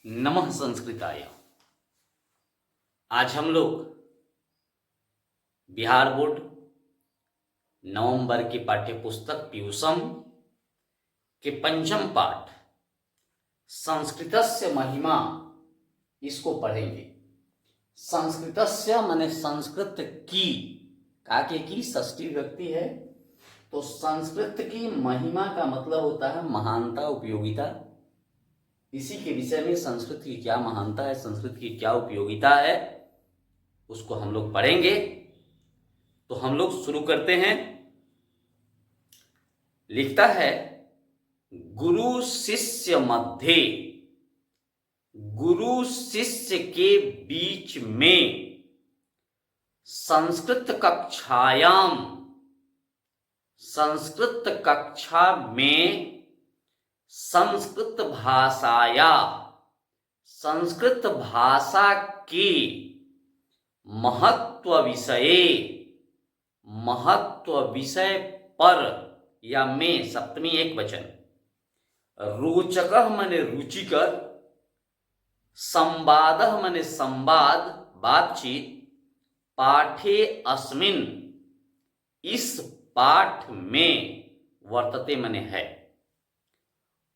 नमः संस्कृताय। आज हम लोग बिहार बोर्ड नवंबर की पाठ्य पुस्तक पीयूषम के पंचम पाठ संस्कृतस्य महिमा इसको पढ़ेंगे। संस्कृतस्य माने संस्कृत की, काके की षष्ठी विभक्ति है, तो संस्कृत की महिमा का मतलब होता है महानता, उपयोगिता। इसी के विषय में संस्कृत की क्या महानता है, संस्कृत की क्या उपयोगिता है, उसको हम लोग पढ़ेंगे। तो हम लोग शुरू करते हैं। लिखता है, गुरु शिष्य मध्य, गुरु शिष्य के बीच में संस्कृत कक्षायाम, संस्कृत कक्षा में संस्कृत भाषाया, संस्कृत भाषा के महत्व विषये, महत्व विषय पर या में सप्तमी एक वचन, रोचकः माने रुचिकर, संवादः माने संवाद, बातचीत, पाठे अस्मिन् इस पाठ में, वर्तते माने है,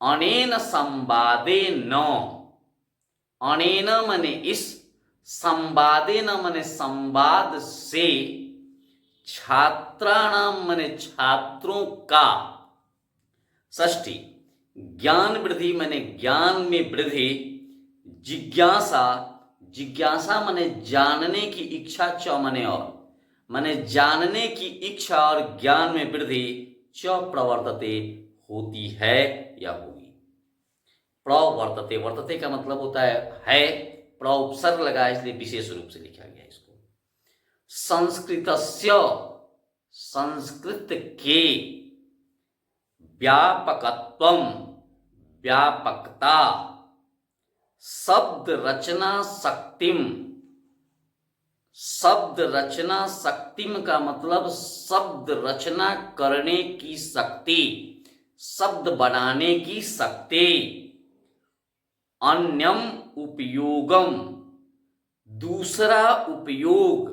अनेन संवादेन, अनेन माने इस, संवादेन माने संवाद से, छात्राणाम माने छात्रों का, षष्ठी ज्ञान वृद्धि माने ज्ञान में वृद्धि, जिज्ञासा, जिज्ञासा माने जानने की इच्छा, च माने और, माने जानने की इच्छा और ज्ञान में वृद्धि, च प्रवर्तते होती है या होगी। प्रवर्तते, वर्तते का मतलब होता है, प्र उपसर्ग लगा इसलिए विशेष रूप से लिखा गया इसको। संस्कृतस्य, संस्कृत के, व्यापकत्वम, व्यापकता, शब्द रचना शक्तिम, शब्द रचना शक्तिम का मतलब शब्द रचना करने की शक्ति, शब्द बनाने की शक्ति, अन्यम उपयोगम, दूसरा उपयोग,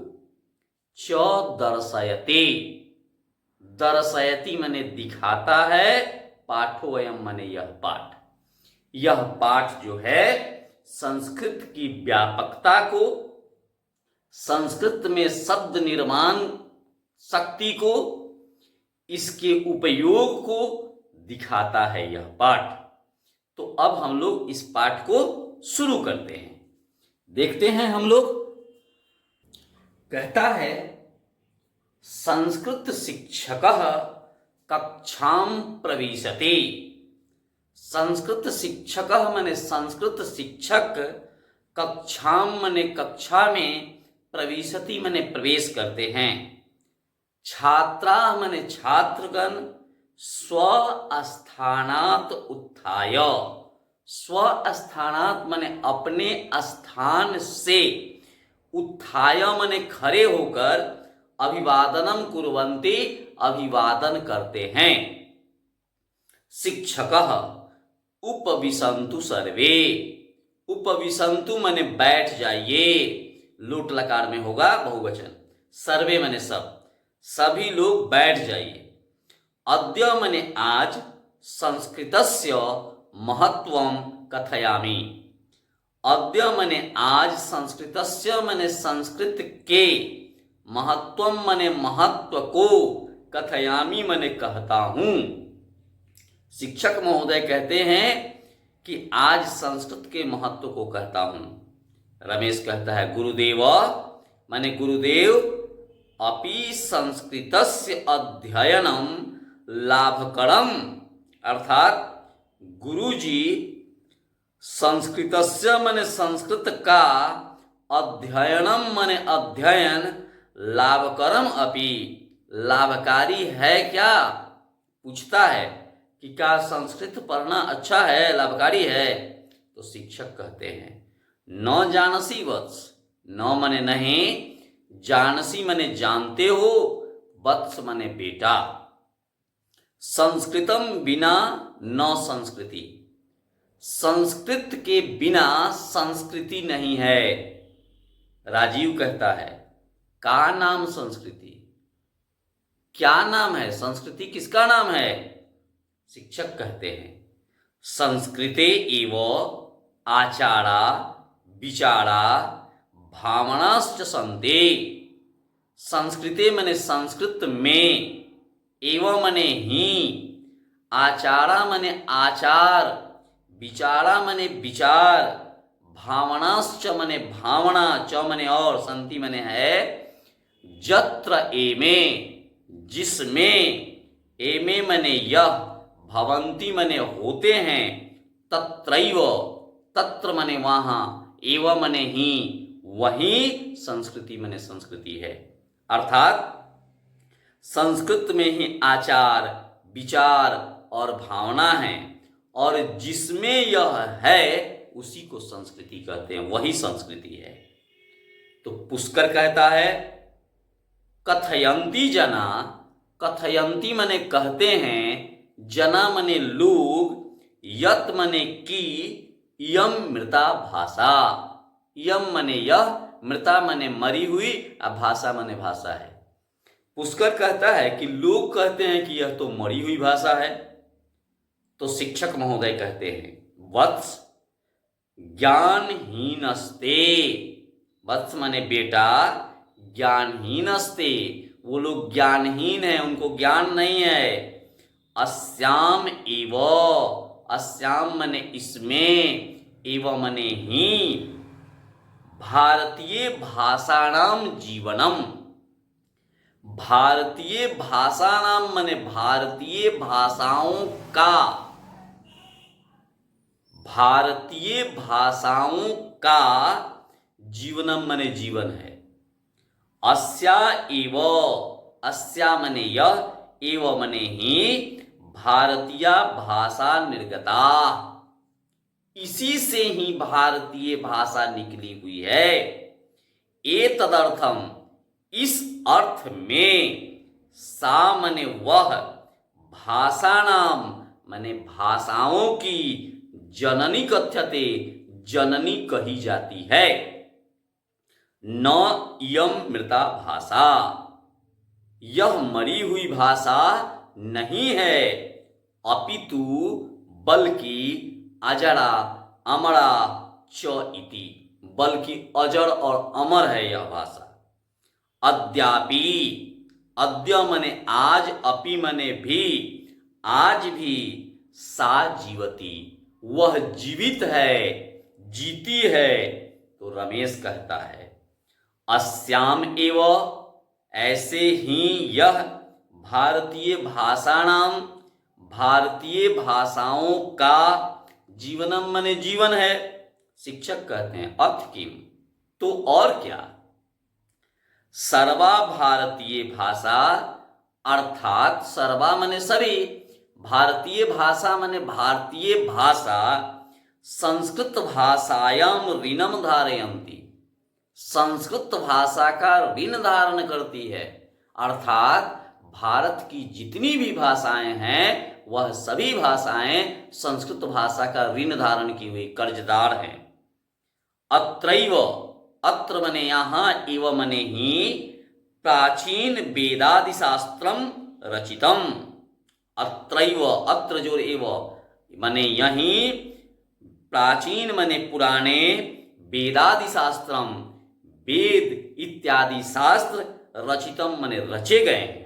च दर्शयते, दर्शयति माने दिखाता है, पाठोयम माने यह पाठ, यह पाठ जो है संस्कृत की व्यापकता को, संस्कृत में शब्द निर्माण शक्ति को, इसके उपयोग को दिखाता है यह पाठ। तो अब हम लोग इस पाठ को शुरू करते हैं, देखते हैं हम लोग। कहता है, संस्कृत शिक्षकः कक्षां प्रविशति, संस्कृत शिक्षकः माने संस्कृत शिक्षक, कक्षां माने कक्षा में, प्रविशति माने प्रवेश करते हैं, छात्रा माने छात्रगण, स्वस्थानात् उत्थाय, स्वस्थानात् माने अपने स्थान से, उत्थाय माने खड़े होकर, अभिवादनम कुर्वन्ति अभिवादन करते हैं, शिक्षकः उपविशन्तु सर्वे, उपविशन्तु माने बैठ जाइए, लुट लकार में होगा बहुवचन, सर्वे माने सब, सभी लोग बैठ जाइए। अद्य माने आज, संस्कृतस्य महत्वं कथयामि, अद्य माने आज, संस्कृतस्य माने संस्कृत के, महत्वम माने महत्व को, कथयामि माने कहता हूं। शिक्षक महोदय कहते हैं कि आज संस्कृत के महत्व को कहता हूं। रमेश कहता है गुरुदेव माने गुरुदेव, अपि संस्कृतस्य अध्ययनम लाभकरम, अर्थात गुरुजी संस्कृतस्य माने संस्कृत का, अध्ययनम माने अध्ययन, लाभकरम अपि लाभकारी है क्या, पूछता है कि क्या संस्कृत पढ़ना अच्छा है, लाभकारी है। तो शिक्षक कहते हैं, न जानसी वत्स, न माने नहीं, जानसी माने जानते हो, वत्स माने बेटा, संस्कृतम बिना न संस्कृति, संस्कृत के बिना संस्कृति नहीं है। राजीव कहता है का नाम संस्कृति, क्या नाम है संस्कृति, किसका नाम है? शिक्षक कहते हैं संस्कृते एव आचारा विचारा भावनाश्च सन्ते। संस्कृते मने संस्कृत में, एवं मने ही, आचारा मने आचार, विचारा मने विचार, भावनाश्च मने भावना, च मने और, संति मने है, जत्र एमे जिसमें, एमे मने यह, भवंती मने होते हैं, तत्रैव तत्र मने वहाँ, एवं मने ही, वही संस्कृति मने संस्कृति है। अर्थात संस्कृत में ही आचार विचार और भावना है और जिसमें यह है उसी को संस्कृति कहते हैं, वही संस्कृति है। तो पुष्कर कहता है कथयंती जना, कथयंती मने कहते हैं, जना मने लोग, यत मने की, यम मृता भाषा, यम मने यह, मृता मने मरी हुई, अब भाषा मने भाषा है। पुष्कर कहता है कि लोग कहते हैं कि यह तो मरी हुई भाषा है। तो शिक्षक महोदय कहते हैं वत्स ज्ञानहीनस्ते, वत्स माने बेटा, ज्ञानहीनस्ते, वो लोग ज्ञानहीन है, उनको ज्ञान नहीं है। अस्याम एव, अस्याम मने इसमें, एव मने ही, भारतीय भाषाणाम जीवनम, भारतीय भाषाणाम मने भारतीय भाषाओं का, भारतीय भाषाओं का जीवनम मने जीवन है। अस्या एव, अस्या मने यह, एव मने ही, भारतीय भाषा निर्गता, इसी से ही भारतीय भाषा निकली हुई है। एतदर्थम, इस अर्थ में, सा मने वह, भाषाणाम मने भाषाओं की, जननी कथ्यते, जननी कही जाती है। न इयं मृता भाषा, यह मरी हुई भाषा नहीं है, अपितु बल्कि अजरा अमरा च इति, बल्कि अजर और अमर है यह भाषा। अद्यापि, अद्य मने आज, अपि मने भी, आज भी, सा जीवती, वह जीवित है, जीती है। तो रमेश कहता है अस्याम एव, ऐसे ही यह, भारतीय भाषाणाम, भारतीय भाषाओं का, जीवनम मने जीवन है। शिक्षक कहते हैं अथ किम, तो और क्या, सर्वा भारतीय भाषा, अर्थात सर्वा मने सभी, भारतीय भाषा मने भारतीय भाषा, संस्कृत भाषायाम ऋणम धारयन्ति, संस्कृत भाषा का ऋण धारण करती है। अर्थात भारत की जितनी भी भाषाएं हैं वह सभी भाषाएं संस्कृत भाषा का ऋण धारण की हुई कर्जदार हैं। अत्रैव, अत्र मने यहाँ, एव मने ही, प्राचीन वेदादि शास्त्रम रचितम, अत्रैव, अत्र जो एव मने यहीं, प्राचीन मने पुराने, वेदादि शास्त्रम, वेद इत्यादि शास्त्र, रचितम मने रचे गए हैं।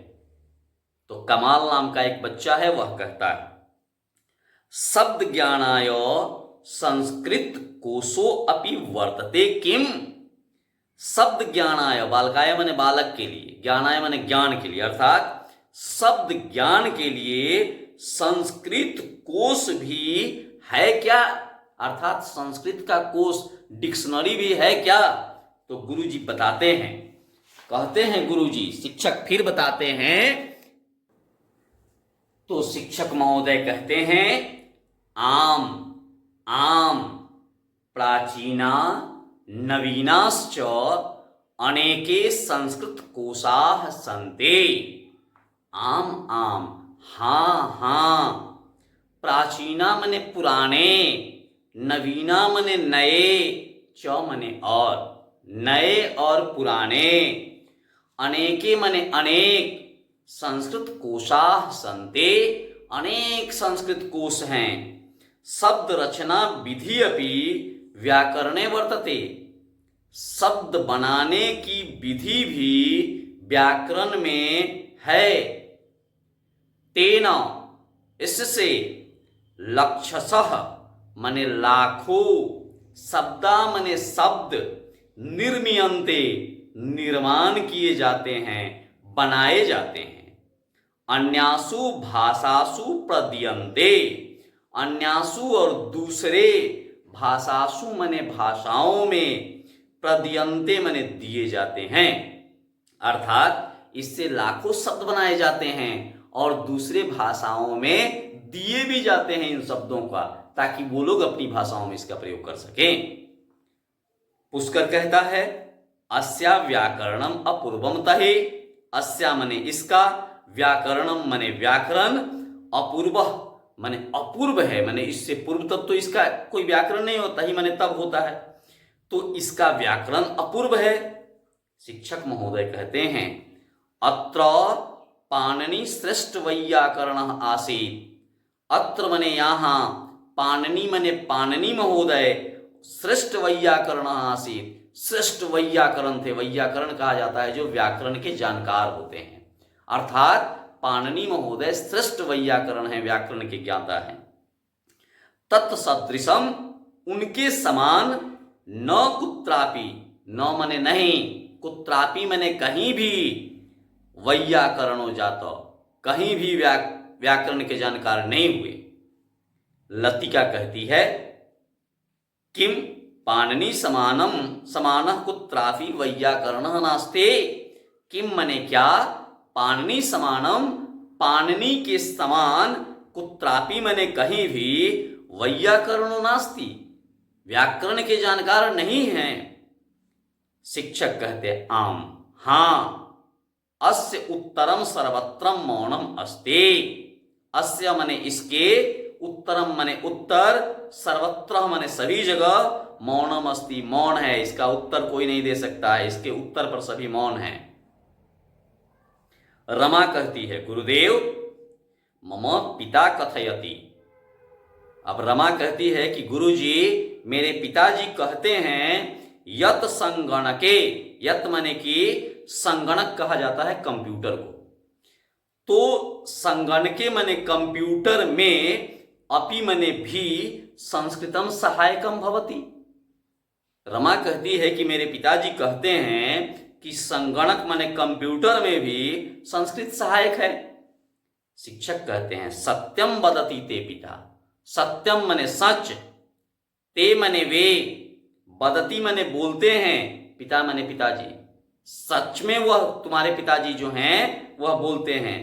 तो कमाल नाम का एक बच्चा है, वह कहता है शब्द ज्ञानाय संस्कृत कोशो अपि वर्तते किम, शब्द ज्ञानाय, बालकाय मने बालक के लिए, ज्ञानाय मने ज्ञान के लिए, अर्थात शब्द ज्ञान के लिए संस्कृत कोश भी है क्या, अर्थात संस्कृत का कोश, डिक्शनरी भी है क्या। तो गुरुजी बताते हैं, कहते हैं गुरुजी, शिक्षक फिर बताते हैं। तो शिक्षक महोदय कहते हैं आम, आम, प्राचीना नवीनाश्च अनेके संस्कृत कोशाः सन्ते, आम आम, हाँ हाँ, प्राचीना मने पुराने, नवीना मने नए, च मने और, नए और पुराने, अनेके मने अनेक, संस्कृत कोशाः सन्ते, अनेक संस्कृत कोश हैं, शब्द रचना विधि अपि व्याकरणे वर्तते, शब्द बनाने की विधि भी व्याकरण में है, तेन इससे, लक्षशः मने लाखों, शब्दा मने शब्द, निर्मीयन्ते निर्माण किए जाते हैं, बनाए जाते हैं, अन्यासु भाषासु प्रदीयन्ते, अन्यासु और दूसरे, भाषासु मने भाषाओं में, प्रदीयन्ते मने दिए जाते हैं, अर्थात इससे लाखों शब्द बनाए जाते हैं और दूसरे भाषाओं में दिए भी जाते हैं इन शब्दों का, ताकि वो लोग अपनी भाषाओं में इसका प्रयोग कर सकें। पुष्कर कहता है अस्या व्याकरणम अपूर्वम तहे, अस्या मने इसका, व्याकरणम मने व्याकरण, अपूर्व मने अपूर्व है, मने इससे पूर्व तब तो इसका कोई व्याकरण नहीं होता, ही मने तब होता है, तो इसका व्याकरण अपूर्व है। शिक्षक महोदय कहते हैं अत्र पाणिनि श्रेष्ठ वैयाकरण आसीत्, अत्र मने यहाँ, पाणिनि मने पाणिनि महोदय, श्रेष्ठ वैयाकरण आसीत्, श्रेष्ठ वैयाकरण थे, वैयाकरण कहा जाता है जो व्याकरण के जानकार होते हैं, अर्थात पाणिनि महोदय श्रेष्ठ वैयाकरण है, व्याकरण के ज्ञाता हैं। तत्सदृशम उनके समान न कुत्रापि, न मने नहीं, कुत्रापि मने कहीं भी, वैयाकरणो जातो, कहीं भी व्याकरण के जानकार नहीं हुए। लतिका कहती है किम पाणिनि समानम समानः कुत्रापि वैयाकरणः नास्ते, किम मने क्या, पाणिनि समानम पाणिनि के समान, कुत्रापि मने कहीं भी, वैयाकरणो नास्ति व्याकरण के जानकार नहीं हैं। शिक्षक कहते आम, हाँ, अस्य उत्तरम सर्वत्रम मौनम अस्ति, अस्य मने इसके, उत्तरम मने उत्तर, सर्वत्र मने सभी जगह, मौनम अस्ति मौन है, इसका उत्तर कोई नहीं दे सकता है, इसके उत्तर पर सभी मौन हैं। रमा कहती है गुरुदेव मम पिता कथयति, अब रमा कहती है कि गुरुजी मेरे पिताजी कहते हैं यत संगणके, यत मने कि संगणक कहा जाता है कंप्यूटर को, तो संगणके मने कंप्यूटर में, अपि मने भी, संस्कृतम सहायकम भवति। रमा कहती है कि मेरे पिताजी कहते हैं कि संगणक मने कंप्यूटर में भी संस्कृत सहायक है। शिक्षक कहते हैं सत्यम वदति ते पिता, सत्यम मने सच, ते मने वे, वदति मने बोलते हैं, पिता मने पिताजी, सच में वह तुम्हारे पिताजी जो हैं वह बोलते हैं।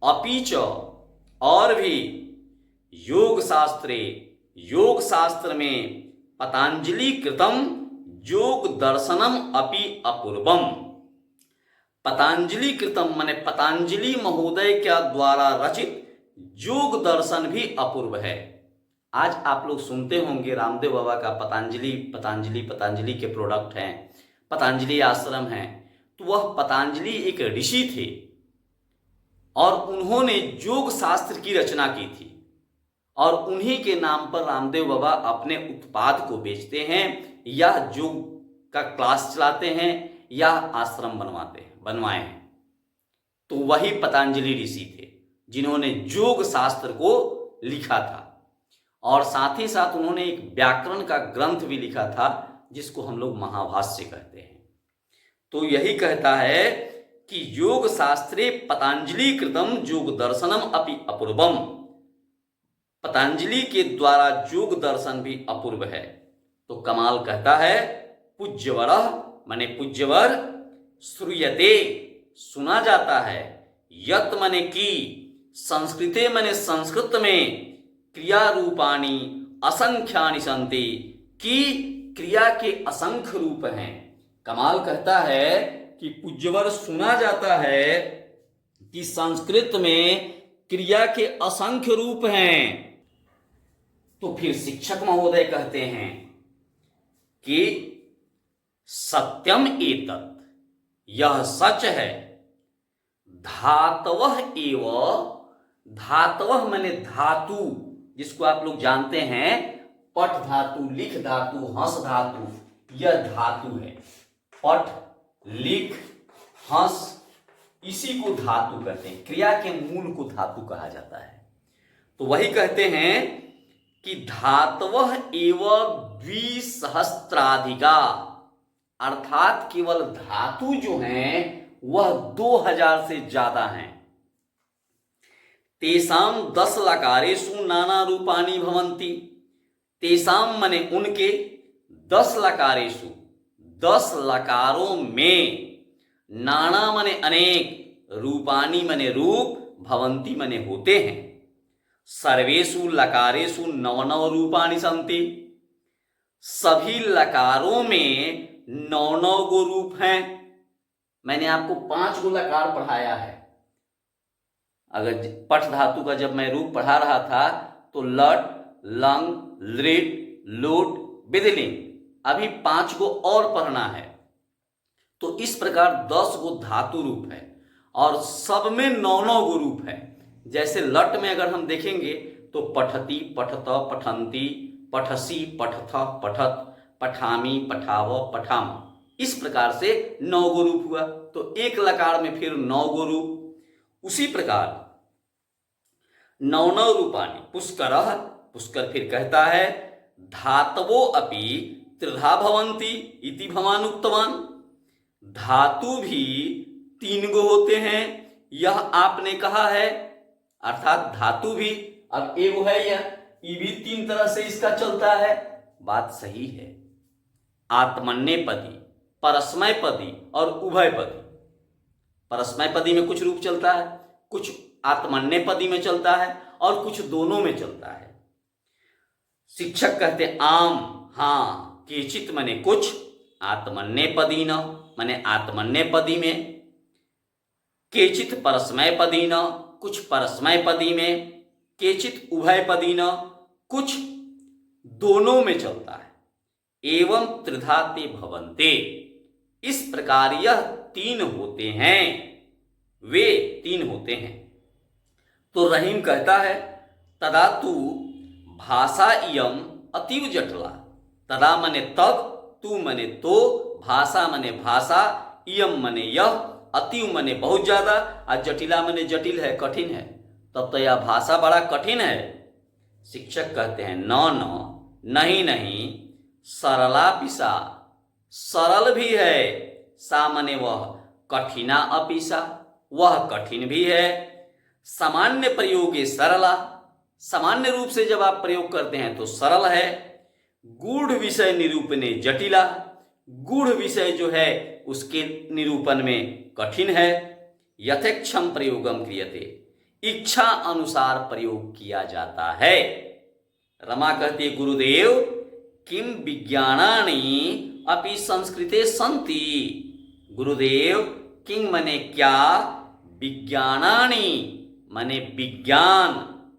अपीच और भी, योग शास्त्रे, योग शास्त्र में, पतंजलि कृतम योग दर्शनम अपि अपूर्वम, पतंजलि कृतम मने पतंजलि महोदय के द्वारा रचित योग दर्शन भी अपूर्व है। आज आप लोग सुनते होंगे रामदेव बाबा का पतंजलि पतंजलि पतंजलि के प्रोडक्ट हैं, पतंजलि आश्रम है, तो वह पतंजलि एक ऋषि थे और उन्होंने योग शास्त्र की रचना की थी और उन्हीं के नाम पर रामदेव बाबा अपने उत्पाद को बेचते हैं या योग का क्लास चलाते हैं या आश्रम बनवाए हैं। तो वही पतंजलि ऋषि थे जिन्होंने योग शास्त्र को लिखा था और साथ ही साथ उन्होंने एक व्याकरण का ग्रंथ भी लिखा था जिसको हम लोग महाभाष्य कहते हैं। तो यही कहता है कि योग शास्त्रे पतंजलि कृतम योग दर्शनम अपि अपूर्वम, पतंजलि के द्वारा योग दर्शन भी अपूर्व है। तो कमाल कहता है पूज्यवरः मने पूज्यवर, श्रूयते सुना जाता है, यत मने की, संस्कृते मने संस्कृत में, क्रिया रूपाणी असंख्यानि सन्ति, की क्रिया के असंख्य रूप हैं। कमाल कहता है कि पूज्यवर सुना जाता है कि संस्कृत में क्रिया के असंख्य रूप हैं। तो फिर शिक्षक महोदय कहते हैं कि सत्यम एतत्, यह सच है, धातवः एव, धातवः माने धातु, जिसको आप लोग जानते हैं पठ धातु, लिख धातु, हंस धातु, यह धातु है। पठ, लिख, हंस, इसी को धातु कहते हैं। क्रिया के मूल को धातु कहा जाता है। तो वही कहते हैं कि धातवः एव द्विसहस्त्राधिका, अर्थात केवल धातु जो हैं वह 2000 से ज्यादा हैं। तेसाम 10 लकारेषु नाना रूपाणि भवन्ति, तेसाम मने उनके, 10 लकारेषु 10 लकारों में, नाना मने अनेक, रूपाणि मने रूप, भवन्ति मने होते हैं। सर्वेषु लकारेषु 9 रूपाणि सन्ति, सभी लकारों में 9 गो रूप हैं। मैंने आपको 5 गो लकार पढ़ाया है। अगर पठ धातु का जब मैं रूप पढ़ा रहा था तो लट, लंग, लृट, लुट, विधिलिंग, अभी 5 गो और पढ़ना है। तो इस प्रकार 10 गो धातु रूप है और सब में 9 गो रूप है। जैसे लट में अगर हम देखेंगे तो पठती, पठत, पठंती, पठसी, पठथ, पठत, पठामी, पठाव, पठाम, इस प्रकार से 9 गो रूप हुआ। तो एक लकार में फिर 9 गो रूप। उसी प्रकार 9 रूपाणि पुष्करः, पुष्कर फिर कहता है धातवो अपि त्रिधा भवन्ति इति भवान् उक्तवान्, धातु भी 3 गो होते हैं, यह आपने कहा है। अर्थात धातु भी, अब एगो है यह, ये भी 3 तरह से इसका चलता है। बात सही है। आत्मनेपदी, परस्मैपदी और उभयपदी। परस्मैपदी में कुछ रूप चलता है, कुछ आत्मनेपदी में चलता है और कुछ दोनों में चलता है। शिक्षक कहते आम, हाँ, केचित मने कुछ, आत्मनेपदी न मने आत्मनेपदी में, केचित परस्मैपदी न, कुछ परस्मैपदी में, केचित उभयपदी न, कुछ दोनों में चलता है। एवं त्रिधा ते भवन्ते, इस प्रकार यह 3 होते हैं, वे 3 होते हैं। तो रहीम कहता है तदा तु भाषा इयम अतीव जटिला, तदा मने तब, तू मने तो, भाषा मने भाषा, इयम मने यह, अतीव मने बहुत ज्यादा, और जटिला मने जटिल है, कठिन है। तब तो यह भाषा बड़ा कठिन है। शिक्षक कहते हैं न न, नहीं नहीं, सरला पिसा, सरल भी है, सा मने वह, कठिना अपिसा, वह कठिन भी है। सामान्य प्रयोगे सरला, सामान्य रूप से जब आप प्रयोग करते हैं तो सरल है। गूढ़ विषय निरूपणे जटिला, गूढ़ विषय जो है उसके निरूपण में कठिन है। यथेक्षम प्रयोगम क्रियते, इच्छा अनुसार प्रयोग किया जाता है। रमा कहती है गुरुदेव किम विज्ञानानि अपि संस्कृते सन्ति, गुरुदेव किंग मने क्या, विज्ञानानि मने विज्ञान,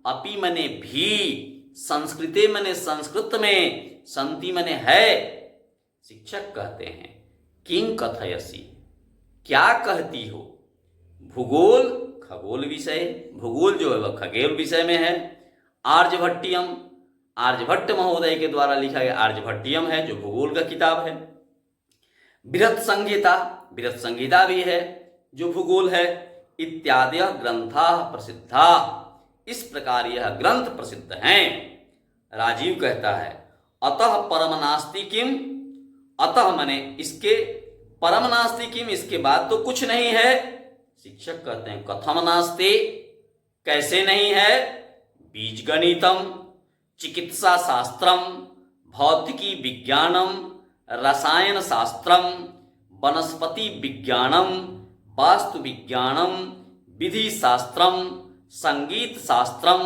अपि मने भी, संस्कृते मने संस्कृत में, संति मने है। शिक्षक कहते हैं किंग कथयसी, क्या कहती हो। भूगोल, खगोल विषय, भूगोल जो है वह खगोल विषय में है। आर्यभट्टियम, आर्यभट्ट महोदय के द्वारा लिखा गया आर्यभट्टियम है जो भूगोल का किताब है। बृहत् संहिता, बृहत् संहिता भी है जो भूगोल है। इत्यादि ग्रंथा प्रसिद्धा, इस प्रकार यह ग्रंथ प्रसिद्ध हैं। राजीव कहता है अतः परम नास्ति किम, अतः मने इसके, परम नास्ति किम इसके बाद तो कुछ नहीं है। शिक्षक कहते हैं कथम नास्ति, कैसे नहीं है। बीजगणितम, चिकित्सा शास्त्रम, भौतिकी विज्ञानम, रसायन शास्त्रम, वनस्पति विज्ञानम, वास्तु विज्ञानम, विधि शास्त्रम, संगीत शास्त्रम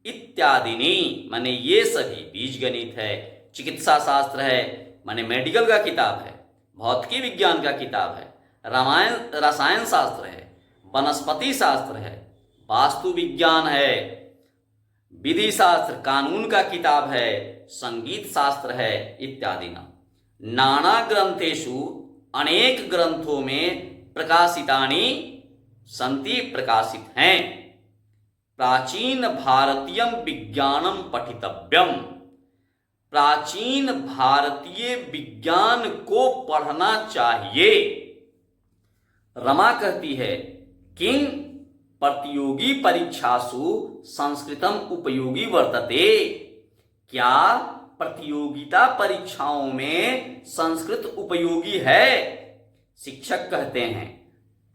इत्यादिनी, माने ये सभी, बीजगणित है, चिकित्सा शास्त्र है माने मेडिकल का किताब है, भौतिकी विज्ञान का किताब है, रामायण रसायन शास्त्र है, वनस्पति शास्त्र है, वास्तु विज्ञान है, विधि शास्त्र कानून का किताब है, संगीत शास्त्र है इत्यादि न। नाना ग्रंथेषु अनेक ग्रंथों में प्रकाशितानि सन्ति प्रकाशित हैं। प्राचीन भारतीय विज्ञानम पठितव्यम, प्राचीन भारतीय विज्ञान को पढ़ना चाहिए। रमा कहती है किं प्रतियोगी परीक्षासु संस्कृतम उपयोगी वर्तते, क्या प्रतियोगिता परीक्षाओं में संस्कृत उपयोगी है? शिक्षक कहते हैं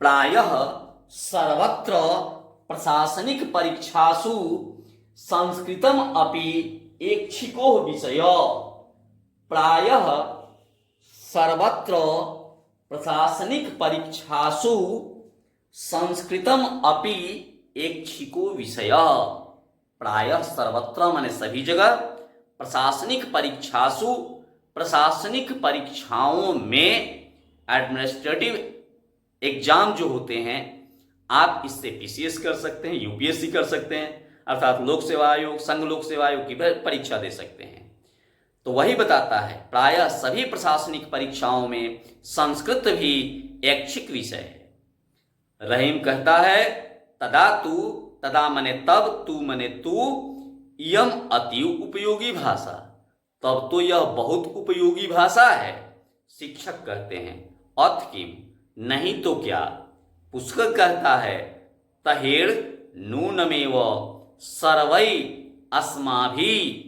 प्रायः सर्वत्र प्रशासनिक परीक्षासु संस्कृतम अपि ऐच्छिको विषय। प्रायः सर्वत्र प्रशासनिक परीक्षासु संस्कृतम अपि ऐच्छिको विषय। प्रायः सर्वत्र माने सभी जगह, प्रशासनिक परीक्षासु प्रशासनिक परीक्षाओं में, एडमिनिस्ट्रेटिव एग्जाम जो होते हैं, आप इससे पीसीएस कर सकते हैं, यूपीएससी कर सकते हैं, अर्थात लोक सेवा आयोग, संघ लोक सेवा आयोग की परीक्षा दे सकते हैं। तो वही बताता है प्रायः सभी प्रशासनिक परीक्षाओं में संस्कृत भी ऐच्छिक विषय है। रहीम कहता है तदा तू, तदा मने तब, तू मने तू, इयम अति उपयोगी भाषा, तब तो यह बहुत उपयोगी भाषा है। शिक्षक कहते हैं अथ किम, नहीं तो क्या। पुष्कर कहता है तहेड़ नूनमेव सर्वै अस्माभि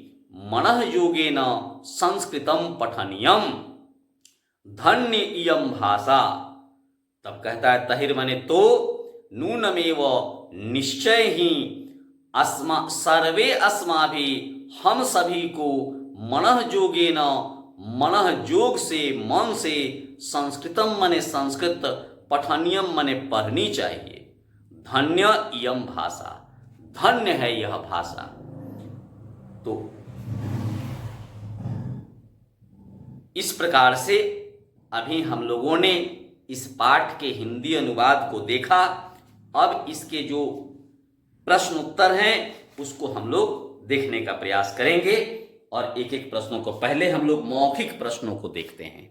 मनः योगेन संस्कृतम पठनीयम, धन्य इयम भाषा। तब कहता है तहिर मने तो, नूनमेव निश्चय ही, सर्वे अस्माभि हम सभी को, मनः योगेन मनः योग से, मन से, संस्कृतम मने संस्कृत, पठनीयम मने पढ़नी चाहिए। धन्य इयम भाषा, धन्य है यह भाषा। तो इस प्रकार से अभी हम लोगों ने इस पाठ के हिंदी अनुवाद को देखा। अब इसके जो प्रश्न उत्तर हैं उसको हम लोग देखने का प्रयास करेंगे, और एक एक प्रश्नों को पहले हम लोग मौखिक प्रश्नों को देखते हैं।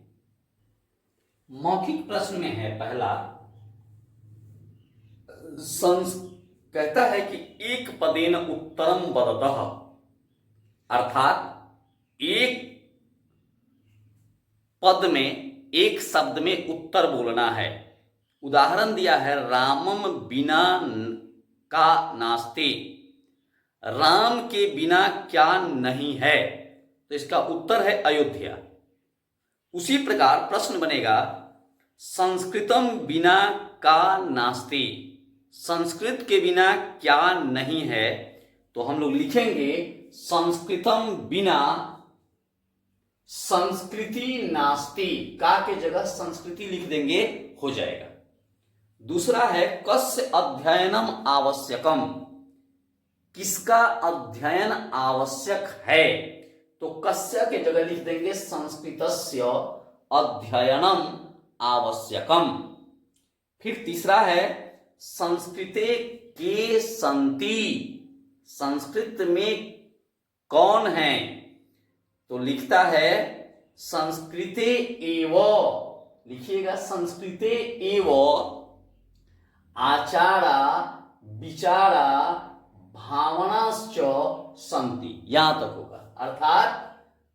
मौखिक प्रश्न में है पहला, कहता है कि एक पदेन उत्तरम वदतः, अर्थात एक पद में, एक शब्द में उत्तर बोलना है। उदाहरण दिया है रामम बिना का नास्ते, राम के बिना क्या नहीं है, तो इसका उत्तर है अयोध्या। उसी प्रकार प्रश्न बनेगा संस्कृतम बिना का नास्ति, संस्कृत के बिना क्या नहीं है, तो हम लोग लिखेंगे संस्कृतम बिना संस्कृति नास्ति, का के जगह संस्कृति लिख देंगे, हो जाएगा। दूसरा है कस्य अध्ययनम आवश्यकम, किसका अध्ययन आवश्यक है, तो कस्य के जगह लिख देंगे संस्कृतस्य अध्ययनम आवश्यकम। फिर तीसरा है संस्कृते के सन्ति, संस्कृत में कौन है, तो लिखता है संस्कृते एव, लिखिएगा संस्कृते एव आचारा विचारा भावनाश्च सन्ति, यहां तक होगा। अर्थात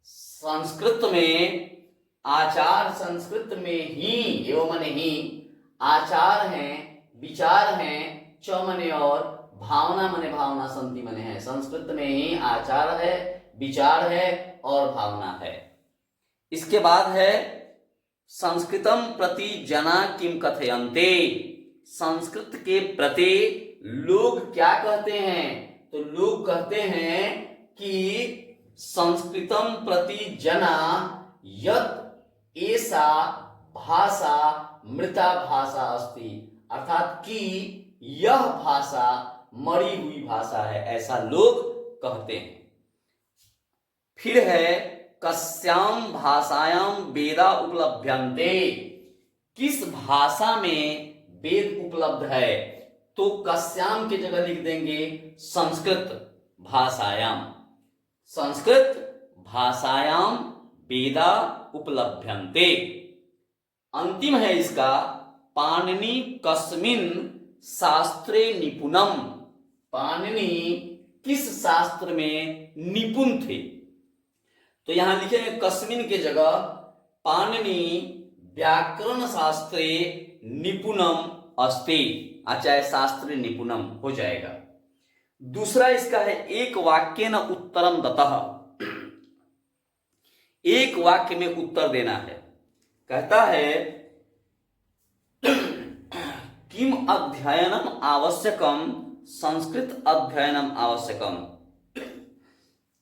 संस्कृत में आचार, संस्कृत में ही, एवं मने ही, आचार हैं, विचार हैं, च मने और, भावना मने भावना, सन्ति मने है। संस्कृत में ही आचार है, विचार है और भावना है। इसके बाद है संस्कृतम प्रति जना किम कथयन्ते, संस्कृत के प्रति लोग क्या कहते हैं, तो लोग कहते हैं कि संस्कृतम प्रति जना यत् एषा भाषा मृता भाषा अस्ति, अर्थात कि यह भाषा मरी हुई भाषा है, ऐसा लोग कहते हैं। फिर है कस्याम भाषायाम वेदा उपलभ्यन्ते, किस भाषा में वेद उपलब्ध है, तो कस्याम की जगह लिख देंगे संस्कृत भाषायाम, संस्कृत भाषायाम वेदा उपलभ्यन्ते। अंतिम है इसका पाणिनि कस्मिन् शास्त्रे निपुणम, पाणिनि किस शास्त्र में निपुण थे। तो यहां लिखेंगे कस्मिन के जगह पाणिनि व्याकरण शास्त्रे निपुणम अस्ति, चाहे शास्त्रे निपुणम हो जाएगा। दूसरा इसका है एक वाक्येन उत्तरम दतः, एक वाक्य में उत्तर देना है। कहता है किम अध्ययनम आवश्यकम संस्कृत अध्ययनम आवश्यकम।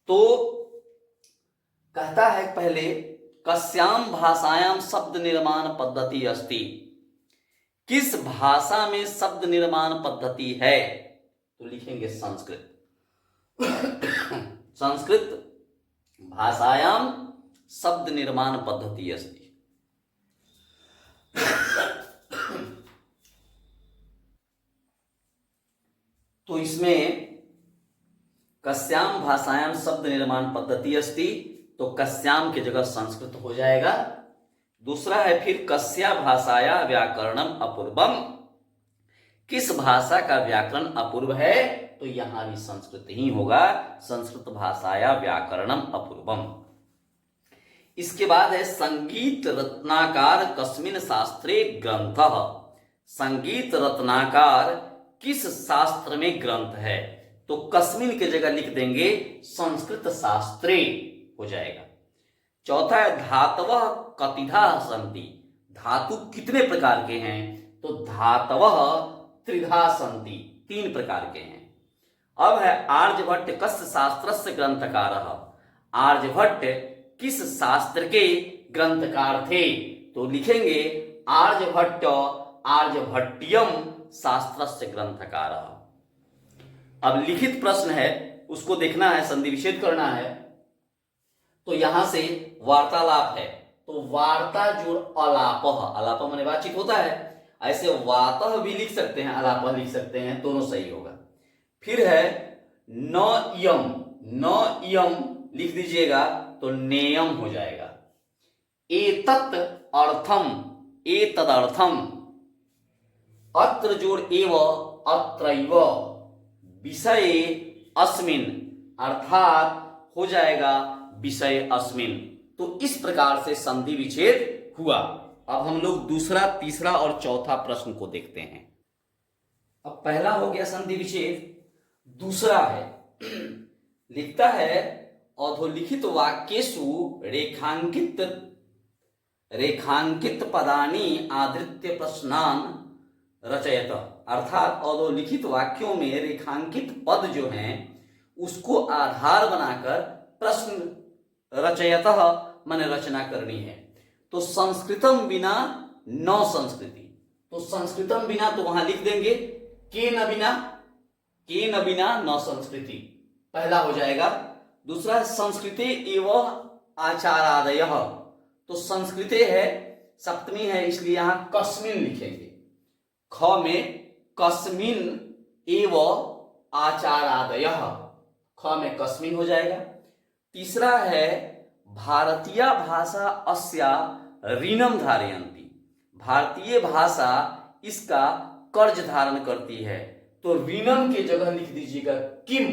तो कहता है पहले कस्याम भाषायाम शब्द निर्माण पद्धति अस्ति, किस भाषा में शब्द निर्माण पद्धति है। तो लिखेंगे संस्कृत, संस्कृत भाषायाम शब्द निर्माण पद्धति अस्ति। तो इसमें कस्याम भाषायाम शब्द निर्माण पद्धति अस्ति, तो कस्याम की जगह संस्कृत हो जाएगा। दूसरा है फिर कस्या भाषाया व्याकरणम अपूर्वम, किस भाषा का व्याकरण अपूर्व है, तो यहां भी संस्कृत ही होगा, संस्कृत भाषाया व्याकरणम अपूर्वम। इसके बाद है संगीत रत्नाकार कस्मिन शास्त्रे ग्रंथः, संगीत रत्नाकार किस शास्त्र में ग्रंथ है। तो कस्मिन के जगह लिख देंगे संस्कृत शास्त्रे हो जाएगा। चौथा है धातवः कतिधा सन्ति, धातु कितने प्रकार के हैं, तो धातवः त्रिधा सन्ति, 3 प्रकार के हैं। अब है आर्यभट्ट कस्य शास्त्रस्य ग्रंथकारः, आर्यभट्ट किस शास्त्र के ग्रंथकार थे। तो लिखेंगे आर्यभट्ट आर्यभट्टियम शास्त्रस्य ग्रंथकारः। अब लिखित प्रश्न है उसको देखना है, संधि विच्छेद करना है। तो यहां से वार्तालाप है, तो वार्ता जोड़ अलाप, अलाप माने बातचीत होता है, ऐसे वातः भी लिख सकते हैं, अलाप लिख सकते हैं, दोनों सही होगा। फिर है न यम, न यम लिख दीजिएगा तो नेयम हो जाएगा। एतत् अर्थम, एतदर्थम, अत्र जोड़ एव अत्रैव, विषय अस्मिन, अर्थात हो जाएगा विषय अस्मिन। तो इस प्रकार से संधि विच्छेद हुआ। अब हम लोग दूसरा, तीसरा और चौथा प्रश्न को देखते हैं। अब पहला हो गया संधि विच्छेद, दूसरा है लिखता है अधोलिखित वाक्येषु रेखांकित रेखांकित पदानि आधृत्य प्रश्नान रचयत, अर्थात अधोलिखित वाक्यों में रेखांकित पद जो हैं उसको आधार बनाकर प्रश्न रचयत माने रचना करनी है। तो संस्कृतम बिना न संस्कृति, तो संस्कृतम बिना तो वहां लिख देंगे के न बिना, के न बिना न संस्कृति, पहला हो जाएगा। दूसरा है संस्कृते एवं आचारादयः, तो संस्कृते है, सप्तमी है, इसलिए यहां कस्मिन लिखेंगे, ख में कस्मिन एवं आचारादयः, ख में कस्मिन हो जाएगा। तीसरा है भारतीय भाषा अस्या ऋणम धारयन्ति, भारतीय भाषा इसका कर्ज धारण करती है, तो ऋणम के जगह लिख दीजिएगा किम,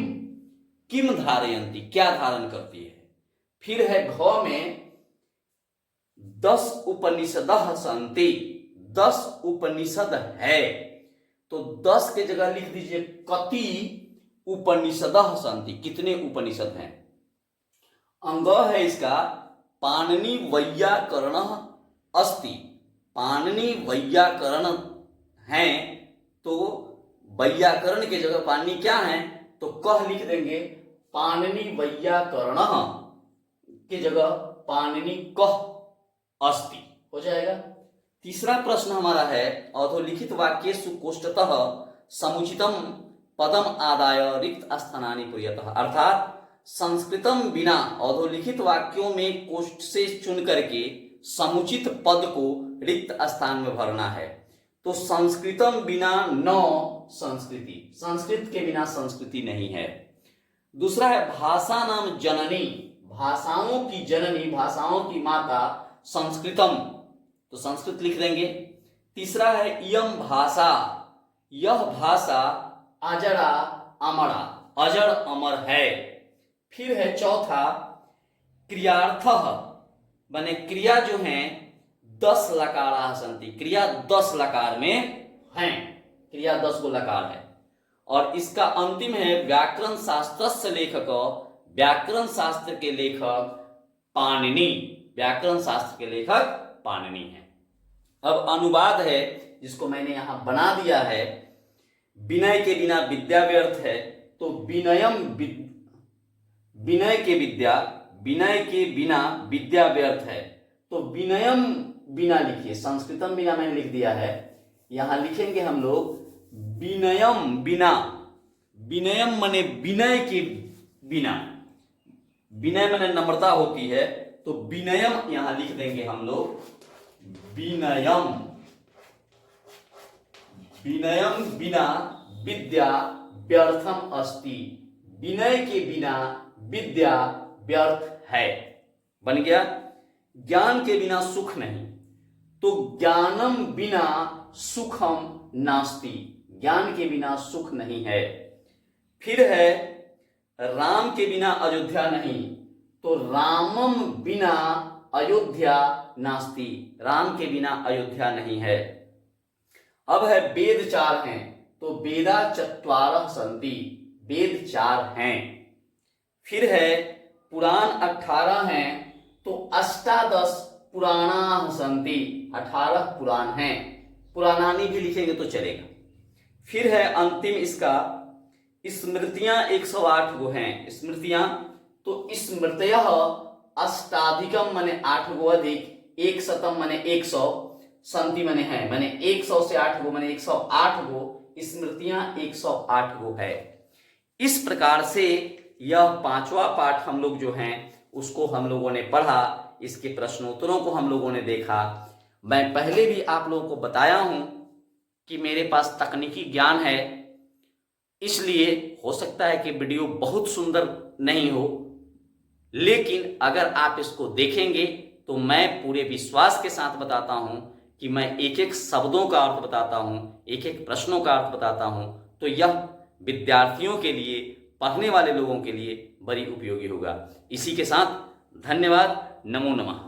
किम धारयन्ति, क्या धारण करती है। फिर है घ में 10 उपनिषदः सन्ति, 10 उपनिषद है, तो 10 के जगह लिख दीजिए कति उपनिषदः सन्ति, कितने उपनिषद हैं। अंग है इसका पाणिनि वैयाकरण अस्ति, पाणिनि वैयाकरण है, तो वैयाकरण के जगह पाणिनि क्या है, तो कह लिख देंगे, पाणिनि वैयाकरण के जगह पाणिनि कह अस्ति हो जाएगा। तीसरा प्रश्न हमारा है अधोलिखित वाक्येषु कोष्ठतः समुचितम पदम आदाय रिक्त स्थानानि पूर्यतः, अर्थात संस्कृतम बिना अधोलिखित वाक्यों में कोष्ठ से चुन करके समुचित पद को रिक्त स्थान में भरना है। तो संस्कृतम बिना न संस्कृति, संस्कृत के बिना संस्कृति नहीं है। दूसरा है भाषा नाम जननी, भाषाओं की जननी, भाषाओं की माता संस्कृतम, तो संस्कृत लिख देंगे। तीसरा है इयम भाषा, यह भाषा अजरा अमरा, अजर अमर है। फिर है चौथा क्रियार्थः, माने क्रिया जो है 10 लकारा संति, क्रिया 10 लकार में है, क्रिया 10 को लकार है। और इसका अंतिम है व्याकरण शास्त्रस्य लेखक, व्याकरण शास्त्र के लेखक पाणिनि, व्याकरण शास्त्र के लेखक पाणिनि है। अब अनुवाद है जिसको मैंने यहां बना दिया है, विनय के बिना विद्या व्यर्थ है, तो विनयम, विनय के विद्या, विनय के बिना विद्या व्यर्थ है, तो विनयम बिना लिखिए, संस्कृतम बिना मैंने लिख दिया है, यहां लिखेंगे हम लोग विनयम बिना, विनयम माने विनय के बिना, विनय माने नम्रता होती है, तो विनयम यहां लिख देंगे हम लोग, विनयम, विनयम बिना विद्या व्यर्थम अस्ति, विनय के बिना विद्या व्यर्थ है, बन गया। ज्ञान के बिना सुख नहीं, तो ज्ञानम बिना सुखम नास्ति, ज्ञान के बिना सुख नहीं है। फिर है राम के बिना अयोध्या नहीं, तो रामम बिना अयोध्या नास्ति, राम के बिना अयोध्या नहीं है। अब है वेद 4 हैं, तो वेदा 4 सन्ति, वेद 4 हैं। फिर है पुराण 18 हैं, तो अष्टादश पुराणा सन्ति, 18 पुराण हैं, पुराणानी भी लिखेंगे तो चलेगा। फिर है अंतिम इसका स्मृतियां 108 गो हैं, स्मृतियां, तो स्मृतयः अष्टाधिकम माने 8 गो अधिक, एक शतम माने 100, संति माने है, माने 100 से 8 गो माने 108 गो, स्मृतियां 108 गो है। इस प्रकार से यह 5वां पाठ हम लोग जो हैं उसको हम लोगों ने पढ़ा, इसके प्रश्नोत्तरों को हम लोगों ने देखा। मैं पहले भी आप लोगों को बताया हूं कि मेरे पास तकनीकी ज्ञान है, इसलिए हो सकता है कि वीडियो बहुत सुंदर नहीं हो, लेकिन अगर आप इसको देखेंगे तो मैं पूरे विश्वास के साथ बताता हूं कि मैं एक एक शब्दों का अर्थ बताता हूं, एक एक प्रश्नों का अर्थ बताता हूं, तो यह विद्यार्थियों के लिए, पढ़ने वाले लोगों के लिए बड़ी उपयोगी होगा। इसी के साथ धन्यवाद, नमो नमः।